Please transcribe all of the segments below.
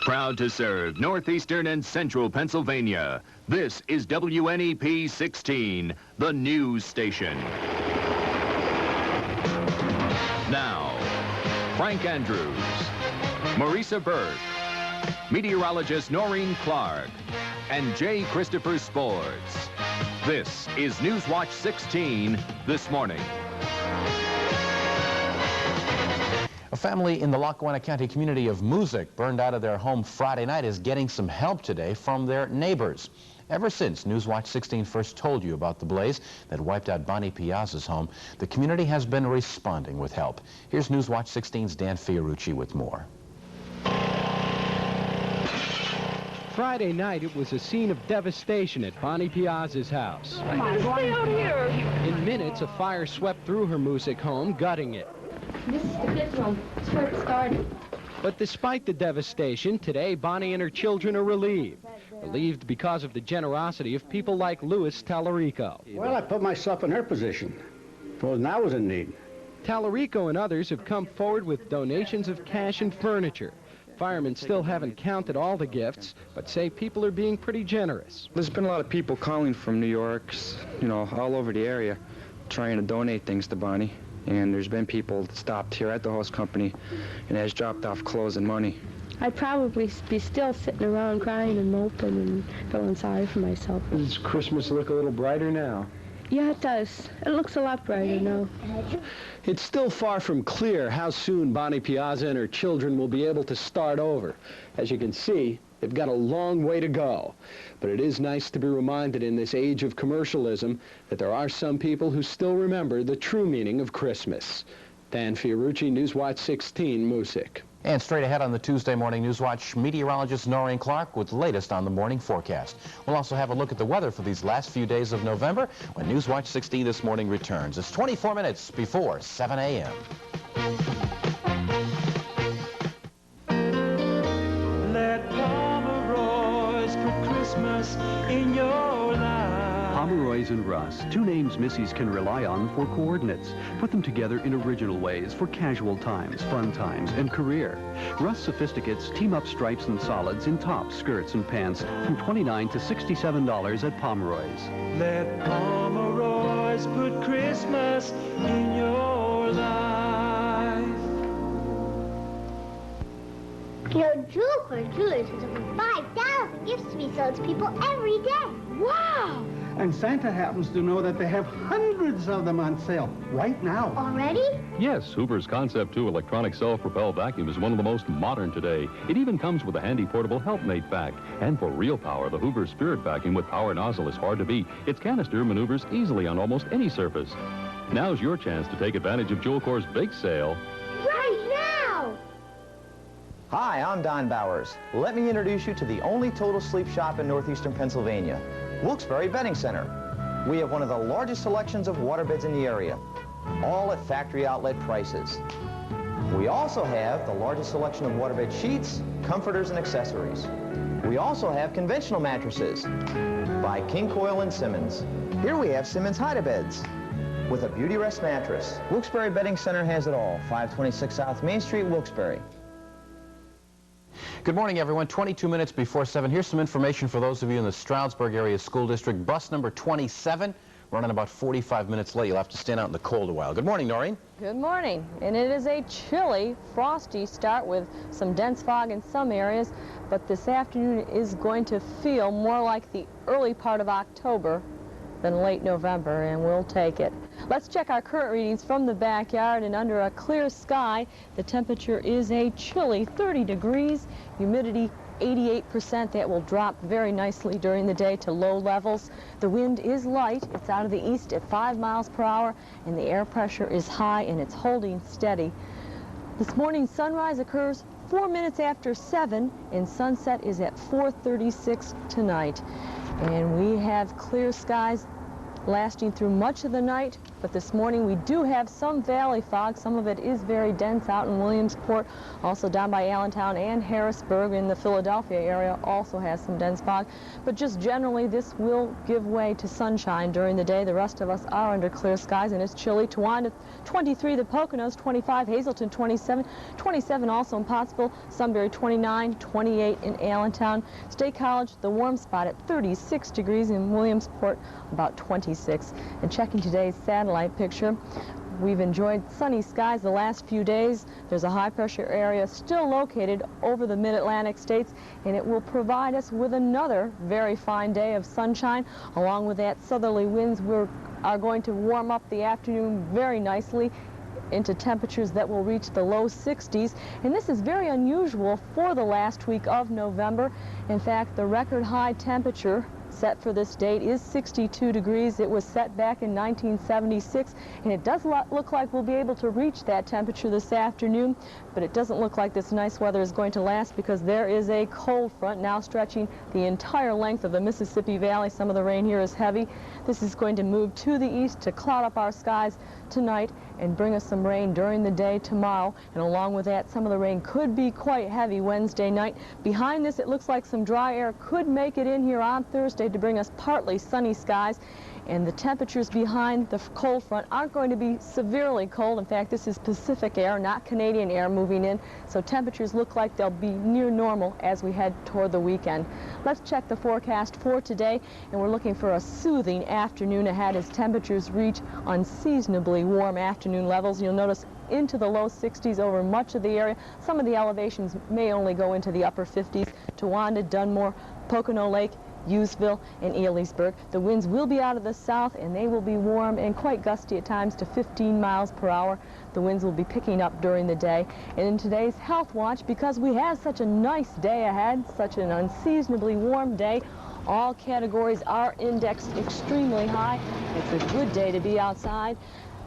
Proud to serve northeastern and central Pennsylvania. This is WNEP 16, the news station. Now, Frank Andrews, Marisa Berg, meteorologist Noreen Clark, and J. Christopher Sports. This is Newswatch 16 this morning. A family in the Lackawanna County community of Moosic burned out of their home Friday night is getting some help today from their neighbors. Ever since Newswatch 16 first told you about the blaze that wiped out Bonnie Piazza's home, the community has been responding with help. Here's Newswatch 16's Dan Fiorucci with more. Friday night, it was a scene of devastation at Bonnie Piazza's house. I'm going to stay out here. In minutes, a fire swept through her Moosic home, gutting it. This is the fifth room. That's where it started. But despite the devastation, today Bonnie and her children are relieved. Relieved because of the generosity of people like Louis Tallarico. Well, I put myself in her position. Suppose I was in need. Tallarico and others have come forward with donations of cash and furniture. Firemen still haven't counted all the gifts, but say people are being pretty generous. There's been a lot of people calling from New York, all over the area, trying to donate things to Bonnie. And there's been people that stopped here at the host company and has dropped off clothes and money. I'd probably be still sitting around crying and moping and feeling sorry for myself. Does Christmas look a little brighter now? Yeah, it does. It looks a lot brighter now. It's still far from clear how soon Bonnie Piazza and her children will be able to start over. As you can see, they've got a long way to go. But it is nice to be reminded in this age of commercialism that there are some people who still remember the true meaning of Christmas. Dan Fiorucci, Newswatch 16, Moosic. And straight ahead on the Tuesday Morning Newswatch, meteorologist Noreen Clark with the latest on the morning forecast. We'll also have a look at the weather for these last few days of November when Newswatch 16 this morning returns. It's 24 minutes before 7 a.m. Let Pomeroy's put Christmas in your life. Pomeroy's and Russ, two names Missies can rely on for coordinates. Put them together in original ways for casual times, fun times, and career. Russ Sophisticates team up stripes and solids in tops, skirts, and pants from $29 to $67 at Pomeroy's. Let Pomeroy's put Christmas in your life. You know, Jewel Corps Jewelers has over 5,000 gifts to be sold to people every day. Wow! And Santa happens to know that they have hundreds of them on sale right now. Already? Yes, Hoover's Concept 2 electronic self-propelled vacuum is one of the most modern today. It even comes with a handy portable helpmate vac. And for real power, the Hoover Spirit vacuum with power nozzle is hard to beat. Its canister maneuvers easily on almost any surface. Now's your chance to take advantage of Jewel Corps' big sale. Right now! Hi, I'm Don Bowers. Let me introduce you to the only total sleep shop in northeastern Pennsylvania, Wilkes-Barre Bedding Center. We have one of the largest selections of waterbeds in the area, all at factory outlet prices. We also have the largest selection of waterbed sheets, comforters, and accessories. We also have conventional mattresses by King Coil and Simmons. Here we have Simmons Hide-A-Beds with a Beauty Rest mattress. Wilkes-Barre Bedding Center has it all. 526 South Main Street, Wilkes-Barre. Good morning, everyone. 22 minutes before 7. Here's some information for those of you in the Stroudsburg Area School District. Bus number 27, running about 45 minutes late. You'll have to stand out in the cold a while. Good morning, Noreen. Good morning. And it is a chilly, frosty start with some dense fog in some areas, but this afternoon is going to feel more like the early part of October than late November, and we'll take it. Let's check our current readings from the backyard, and under a clear sky, the temperature is a chilly 30 degrees, humidity 88%. That will drop very nicely during the day to low levels. The wind is light. It's out of the east at 5 miles per hour, and the air pressure is high, and it's holding steady. This morning's sunrise occurs 4 minutes after 7, and sunset is at 4:36 tonight. And we have clear skies lasting through much of the night but this morning we do have some valley fog. Some of it is very dense out in Williamsport, also down by Allentown and Harrisburg in the Philadelphia area also has some dense fog. But just generally, this will give way to sunshine during the day. The rest of us are under clear skies, and it's chilly. Towanda 23, the Poconos 25, Hazleton 27, 27 also in Pottsville, Sunbury 29, 28 in Allentown. State College, the warm spot at 36 degrees in Williamsport, about 26. And checking today's satellite picture, we've enjoyed sunny skies the last few days. There's a high-pressure area still located over the mid-Atlantic states, and it will provide us with another very fine day of sunshine. Along with that, southerly winds are going to warm up the afternoon very nicely into temperatures that will reach the low 60s. And this is very unusual for the last week of November. In fact, the record high temperature set for this date is 62 degrees. It was set back in 1976, and it does look like we'll be able to reach that temperature this afternoon, but it doesn't look like this nice weather is going to last because there is a cold front now stretching the entire length of the Mississippi Valley. Some of the rain here is heavy. This is going to move to the east to cloud up our skies tonight and bring us some rain during the day tomorrow. And along with that, some of the rain could be quite heavy Wednesday night. Behind this, it looks like some dry air could make it in here on Thursday to bring us partly sunny skies. And the temperatures behind the cold front aren't going to be severely cold. In fact, this is Pacific air, not Canadian air moving in. So temperatures look like they'll be near normal as we head toward the weekend. Let's check the forecast for today. And we're looking for a soothing afternoon ahead as temperatures reach unseasonably warm afternoon levels. You'll notice into the low 60s over much of the area. Some of the elevations may only go into the upper 50s. Towanda, Dunmore, Pocono Lake, Hughesville, and Elysburg. The winds will be out of the south, and they will be warm and quite gusty at times to 15 miles per hour. The winds will be picking up during the day. And in today's Health Watch, because we have such a nice day ahead, such an unseasonably warm day, all categories are indexed extremely high. It's a good day to be outside,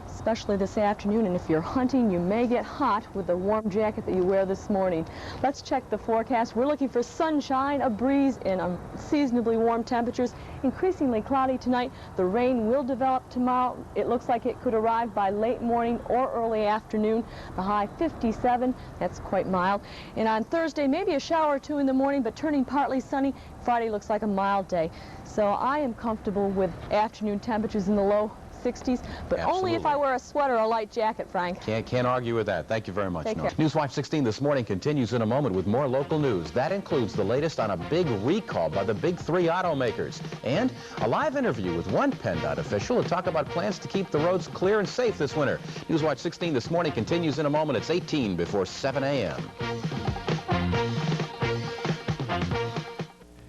especially this afternoon, and if you're hunting, you may get hot with the warm jacket that you wear this morning. Let's check the forecast. We're looking for sunshine, a breeze, and unseasonably warm temperatures. Increasingly cloudy tonight. The rain will develop tomorrow. It looks like it could arrive by late morning or early afternoon. The high 57, that's quite mild. And on Thursday, maybe a shower or two in the morning, but turning partly sunny. Friday looks like a mild day. So I am comfortable with afternoon temperatures in the low 60s, but only if I wear a sweater or a light jacket, Frank. Can't argue with that. Thank you very much. Take care. Newswatch 16 this morning continues in a moment with more local news. That includes the latest on a big recall by the big three automakers and a live interview with one PennDOT official to talk about plans to keep the roads clear and safe this winter. Newswatch 16 this morning continues in a moment. It's 18 before 7 a.m.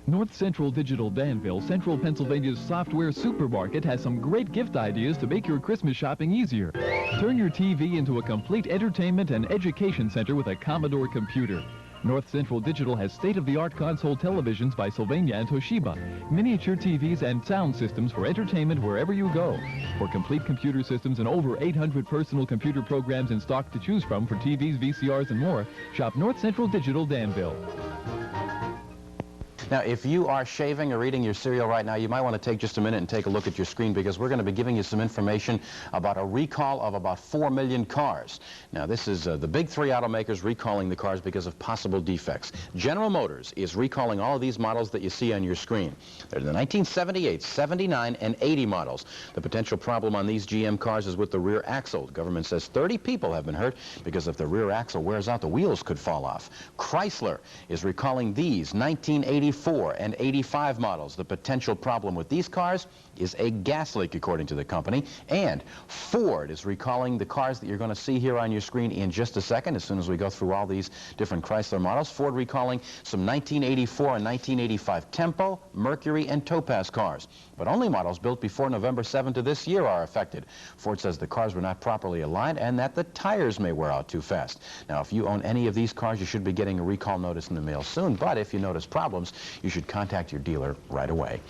North Central Digital Danville, Central Pennsylvania's software supermarket, has some great gift ideas to make your Christmas shopping easier. Turn your TV into a complete entertainment and education center with a Commodore computer. North Central Digital has state-of-the-art console televisions by Sylvania and Toshiba, miniature TVs and sound systems for entertainment wherever you go. For complete computer systems and over 800 personal computer programs in stock to choose from for TVs, VCRs, and more, shop North Central Digital Danville. Now, if you are shaving or eating your cereal right now, you might want to take just a minute and take a look at your screen because we're going to be giving you some information about a recall of about 4 million cars. Now, this is the big three automakers recalling the cars because of possible defects. General Motors is recalling all of these models that you see on your screen. They're the 1978, 79, and 80 models. The potential problem on these GM cars is with the rear axle. The government says 30 people have been hurt because if the rear axle wears out, the wheels could fall off. Chrysler is recalling these 1984 and 85 models. The potential problem with these cars is a gas leak, according to the company. And Ford is recalling the cars that you're going to see here on your screen in just a second, as soon as we go through all these different Chrysler models. Ford recalling some 1984 and 1985 Tempo, Mercury, and Topaz cars. But only models built before November 7th of this year are affected. Ford says the cars were not properly aligned and that the tires may wear out too fast. Now, if you own any of these cars, you should be getting a recall notice in the mail soon. But if you notice problems, you should contact your dealer right away.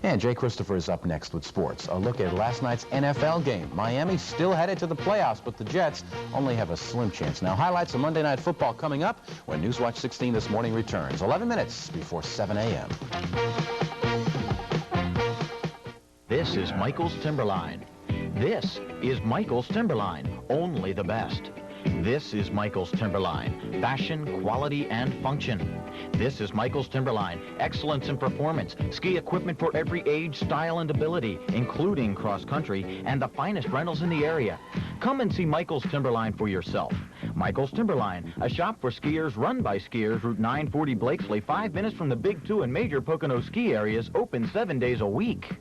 And Jay Christopher is up next with sports. A look at last night's NFL game. Miami still headed to the playoffs, but the Jets only have a slim chance. Now, highlights of Monday Night Football coming up when Newswatch 16 this morning returns. 11 minutes before 7 a.m. This is Michael's Timberline. This is Michael's Timberline, only the best. This is Michael's Timberline, fashion, quality, and function. This is Michael's Timberline, excellence in performance, ski equipment for every age, style, and ability, including cross-country, and the finest rentals in the area. Come and see Michael's Timberline for yourself. Michael's Timberline, a shop for skiers run by skiers, Route 940 Blakesley, 5 minutes from the Big 2 and major Pocono ski areas, open 7 days a week.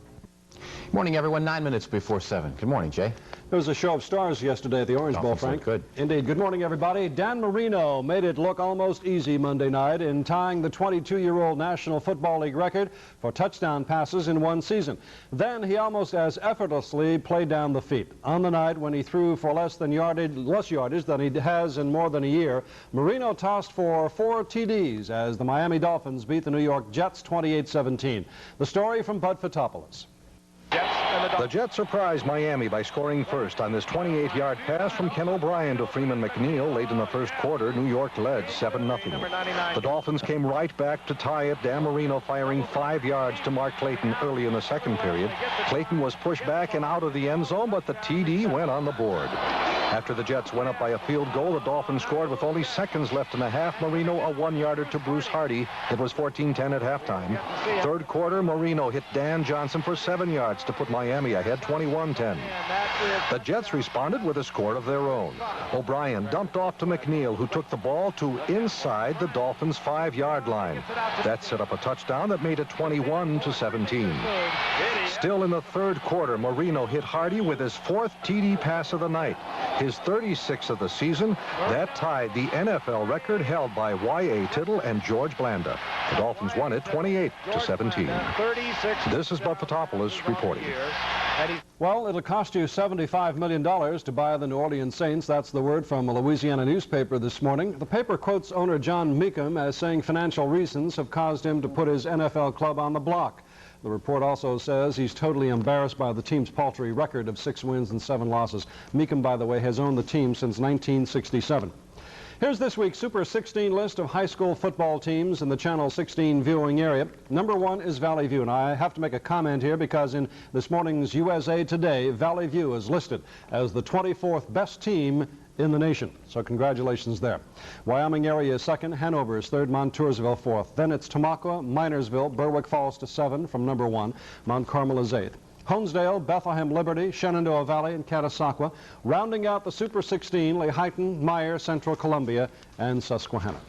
Morning, everyone. 9 minutes before 7. Good morning, Jay. There was a show of stars yesterday at the Orange Bowl, Frank. Good. Indeed. Good morning, everybody. Dan Marino made it look almost easy Monday night in tying the 22-year-old National Football League record for touchdown passes in one season. Then he almost as effortlessly played down the feet. On the night when he threw for less yardage than he has in more than a year, Marino tossed for 4 TDs as the Miami Dolphins beat the New York Jets 28-17. The story from Bud Fitopoulos. The Jets surprised Miami by scoring first on this 28-yard pass from Ken O'Brien to Freeman McNeil late in the first quarter. New York led 7-0. The Dolphins came right back to tie it. Dan Marino firing 5 yards to Mark Clayton early in the second period. Clayton was pushed back and out of the end zone, but the TD went on the board. After the Jets went up by a field goal, the Dolphins scored with only seconds left in the half. Marino a 1-yarder to Bruce Hardy. It was 14-10 at halftime. Third quarter, Marino hit Dan Johnson for 7 yards to put Miami ahead 21-10. The Jets responded with a score of their own. O'Brien dumped off to McNeil, who took the ball to inside the Dolphins' 5-yard line. That set up a touchdown that made it 21-17. Still in the third quarter, Marino hit Hardy with his 4th TD pass of the night, his 36th of the season. That tied the NFL record held by Y.A. Tittle and George Blanda. The Dolphins won it 28-17. This is Bud Fitopoulos reporting. Well, it'll cost you $75 million to buy the New Orleans Saints. That's the word from a Louisiana newspaper this morning. The paper quotes owner John Meekum as saying financial reasons have caused him to put his NFL club on the block. The report also says he's totally embarrassed by the team's paltry record of 6 wins and 7 losses. Meekum, by the way, has owned the team since 1967. Here's this week's Super 16 list of high school football teams in the Channel 16 viewing area. Number 1 is Valley View. Now, I have to make a comment here because in this morning's USA Today, Valley View is listed as the 24th best team in the nation. So congratulations there. Wyoming area is 2nd, Hanover is 3rd, Montoursville 4th. Then it's Tamaqua, Minersville, Berwick falls to 7 from number 1, Mount Carmel is 8th. Honesdale, Bethlehem Liberty, Shenandoah Valley, and Catasauqua. Rounding out the Super 16, Lehighton, Meyer, Central Columbia, and Susquehanna.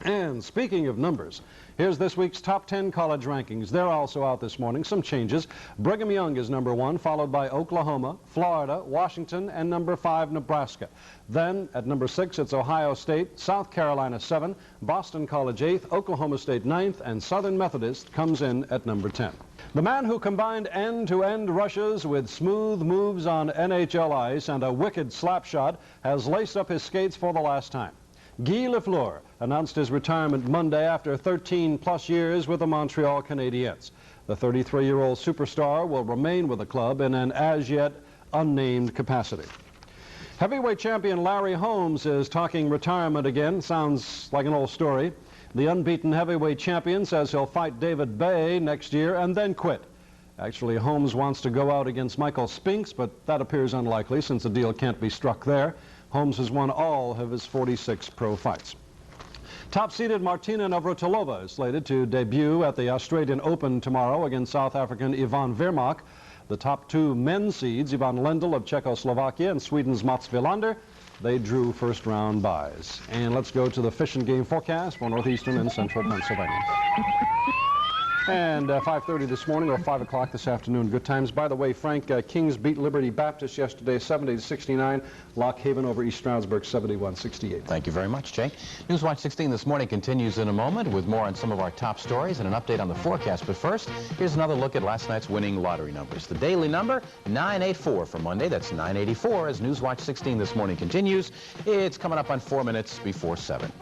And speaking of numbers, here's this week's top 10 college rankings. They're also out this morning. Some changes. Brigham Young is number 1, followed by Oklahoma, Florida, Washington, and number 5, Nebraska. Then at number 6, it's Ohio State, South Carolina 7, Boston College 8th, Oklahoma State 9th, and Southern Methodist comes in at number 10. The man who combined end-to-end rushes with smooth moves on NHL ice and a wicked slap shot has laced up his skates for the last time. Guy Lafleur announced his retirement Monday after 13-plus years with the Montreal Canadiens. The 33-year-old superstar will remain with the club in an as-yet unnamed capacity. Heavyweight champion Larry Holmes is talking retirement again. Sounds like an old story. The unbeaten heavyweight champion says he'll fight David Bay next year and then quit. Actually, Holmes wants to go out against Michael Spinks, but that appears unlikely since a deal can't be struck there. Holmes has won all of his 46 pro fights. Top-seeded Martina Navratilova is slated to debut at the Australian Open tomorrow against South African Yvonne Vermaak. The top 2 men's seeds, Ivan Lendl of Czechoslovakia and Sweden's Mats Wilander, they drew first-round byes. And let's go to the Fish and Game forecast for northeastern and central Pennsylvania. And 5:30 this morning or 5 o'clock this afternoon, good times. By the way, Frank, Kings beat Liberty Baptist yesterday 70-69. Lock Haven over East Stroudsburg 71-68. Thank you very much, Jay. Newswatch 16 this morning continues in a moment with more on some of our top stories and an update on the forecast. But first, here's another look at last night's winning lottery numbers. The daily number, 984 for Monday. That's 984 as Newswatch 16 this morning continues. It's coming up on 4 minutes before 7.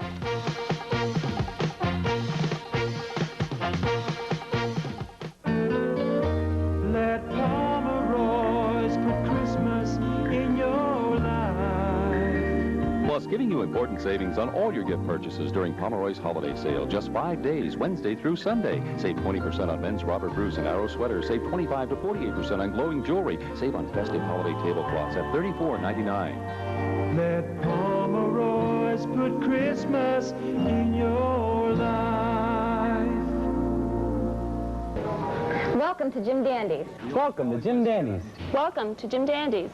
Plus, giving you important savings on all your gift purchases during Pomeroy's holiday sale. Just 5 days, Wednesday through Sunday. Save 20% on men's Robert Bruce and Arrow sweaters. Save 25 to 48% on glowing jewelry. Save on festive holiday tablecloths at $34.99. Let Pomeroy's put Christmas in your life. Welcome to Jim Dandy's. Welcome to Jim Dandy's. Welcome to Jim Dandy's.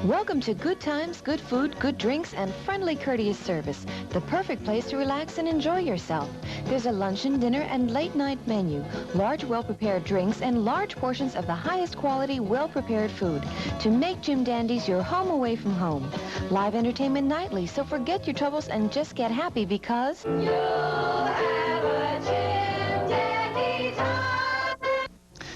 Welcome to good times, good food, good drinks, and friendly, courteous service. The perfect place to relax and enjoy yourself. There's a luncheon, dinner, and late-night menu, large, well-prepared drinks, and large portions of the highest quality, well-prepared food to make Jim Dandy's your home away from home. Live entertainment nightly, so forget your troubles and just get happy because you'll have a Jim Dandy's home.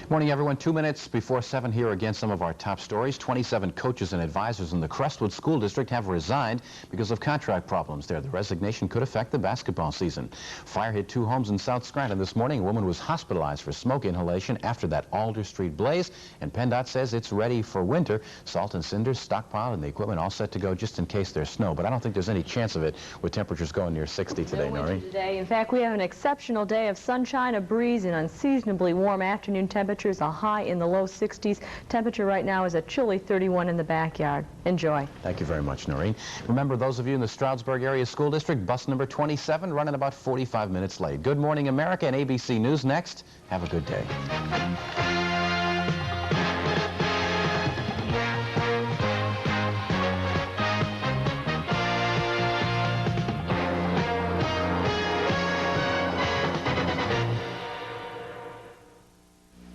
Morning, everyone. 2 minutes before 7 here again, some of our top stories. 27 coaches and advisors in the Crestwood School District have resigned because of contract problems there. The resignation could affect the basketball season. Fire hit 2 homes in South Scranton this morning. A woman was hospitalized for smoke inhalation after that Alder Street blaze, and PennDOT says it's ready for winter. Salt and cinders stockpiled and the equipment all set to go just in case there's snow, but I don't think there's any chance of it with temperatures going near 60 today, Noreen. Today, in fact, we have an exceptional day of sunshine, a breeze, and unseasonably warm afternoon temperatures, a high in the low 60s. Temperature right now is a chilly 31 in the backyard. Enjoy. Thank you very much, Noreen. Remember, those of you in the Stroudsburg Area School District, bus number 27 running about 45 minutes late. Good morning, America, and ABC News next. Have a good day.